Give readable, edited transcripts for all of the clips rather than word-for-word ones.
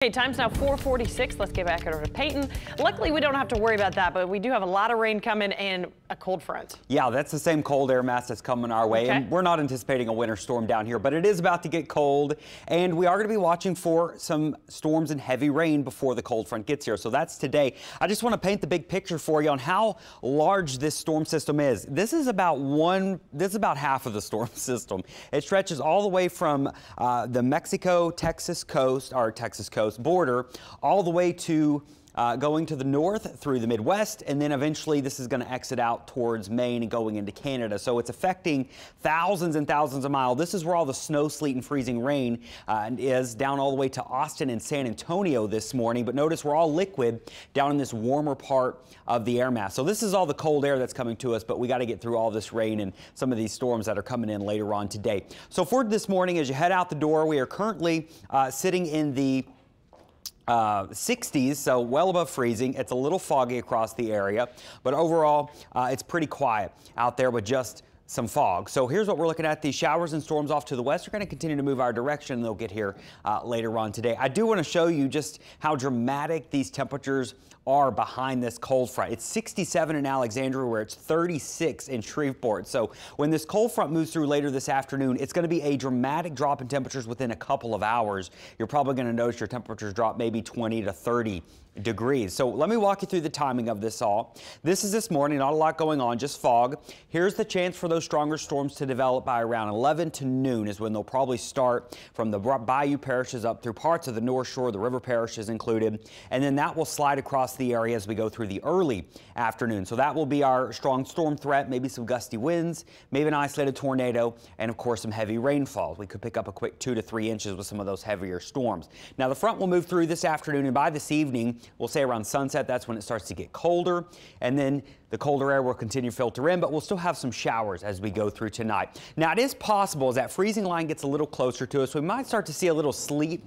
Okay, time's now 4:46. Let's get back over to Peyton. Luckily, we don't have to worry about that, but we do have a lot of rain coming and a cold front. Yeah, that's the same cold air mass that's coming our way. Okay. And we're not anticipating a winter storm down here, but it is about to get cold. And we are going to be watching for some storms and heavy rain before the cold front gets here. So that's today. I just want to paint the big picture for you on how large this storm system is. This is about half of the storm system. It stretches all the way from the Mexico-Texas coast, or Texas coast border, all the way to going to the north through the Midwest, and then eventually this is going to exit out towards Maine and going into Canada. So it's affecting thousands and thousands of miles. This is where all the snow, sleet, and freezing rain is, down all the way to Austin and San Antonio this morning. But notice we're all liquid down in this warmer part of the air mass. So this is all the cold air that's coming to us, but we got to get through all this rain and some of these storms that are coming in later on today. So for this morning, as you head out the door, we are currently sitting in the 60s, so well above freezing. It's a little foggy across the area, but overall it's pretty quiet out there with just some fog. So here's what we're looking at. These showers and storms off to the west are going to continue to move our direction. They'll get here later on today. I do want to show you just how dramatic these temperatures are behind this cold front. It's 67 in Alexandria, where it's 36 in Shreveport. So when this cold front moves through later this afternoon, it's going to be a dramatic drop in temperatures within a couple of hours. You're probably going to notice your temperatures drop maybe 20 to 30 degrees. So let me walk you through the timing of this all. This is this morning, not a lot going on, just fog. Here's the chance for those stronger storms to develop by around 11 to noon is when they'll probably start from the bayou parishes up through parts of the North Shore, the river parishes included, and then that will slide across the area as we go through the early afternoon. So that will be our strong storm threat, maybe some gusty winds, maybe an isolated tornado, and of course some heavy rainfall. We could pick up a quick 2 to 3 inches with some of those heavier storms. Now the front will move through this afternoon, and by this evening, we'll say around sunset, that's when it starts to get colder, and then the colder air will continue to filter in, but we'll still have some showers as we go through tonight. Now, it is possible as that freezing line gets a little closer to us, we might start to see a little sleet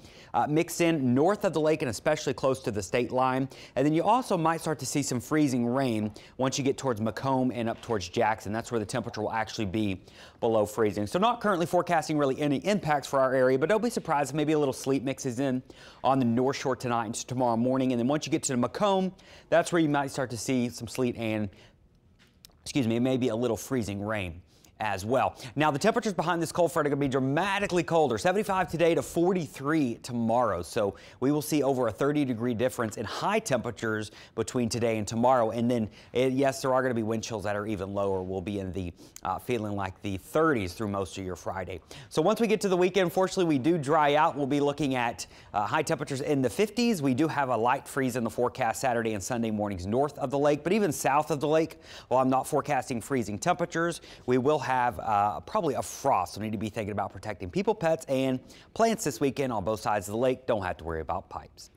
mix in north of the lake and especially close to the state line. And then you also might start to see some freezing rain once you get towards Macomb and up towards Jackson. That's where the temperature will actually be below freezing. So not currently forecasting really any impacts for our area, but don't be surprised if maybe a little sleet mixes in on the North Shore tonight and tomorrow morning. And then once you get to Macomb, that's where you might start to see some sleet and maybe a little freezing rain as well. Now the temperatures behind this cold front are going to be dramatically colder. 75 today to 43 tomorrow. So we will see over a 30-degree difference in high temperatures between today and tomorrow. And then yes, there are going to be wind chills that are even lower. We'll be in the feeling like the 30s through most of your Friday. So once we get to the weekend, unfortunately, we do dry out. We'll be looking at high temperatures in the 50s. We do have a light freeze in the forecast Saturday and Sunday mornings north of the lake, but even south of the lake, while I'm not forecasting freezing temperatures, we will have probably a frost. So we need to be thinking about protecting people, pets, and plants this weekend on both sides of the lake. Don't have to worry about pipes.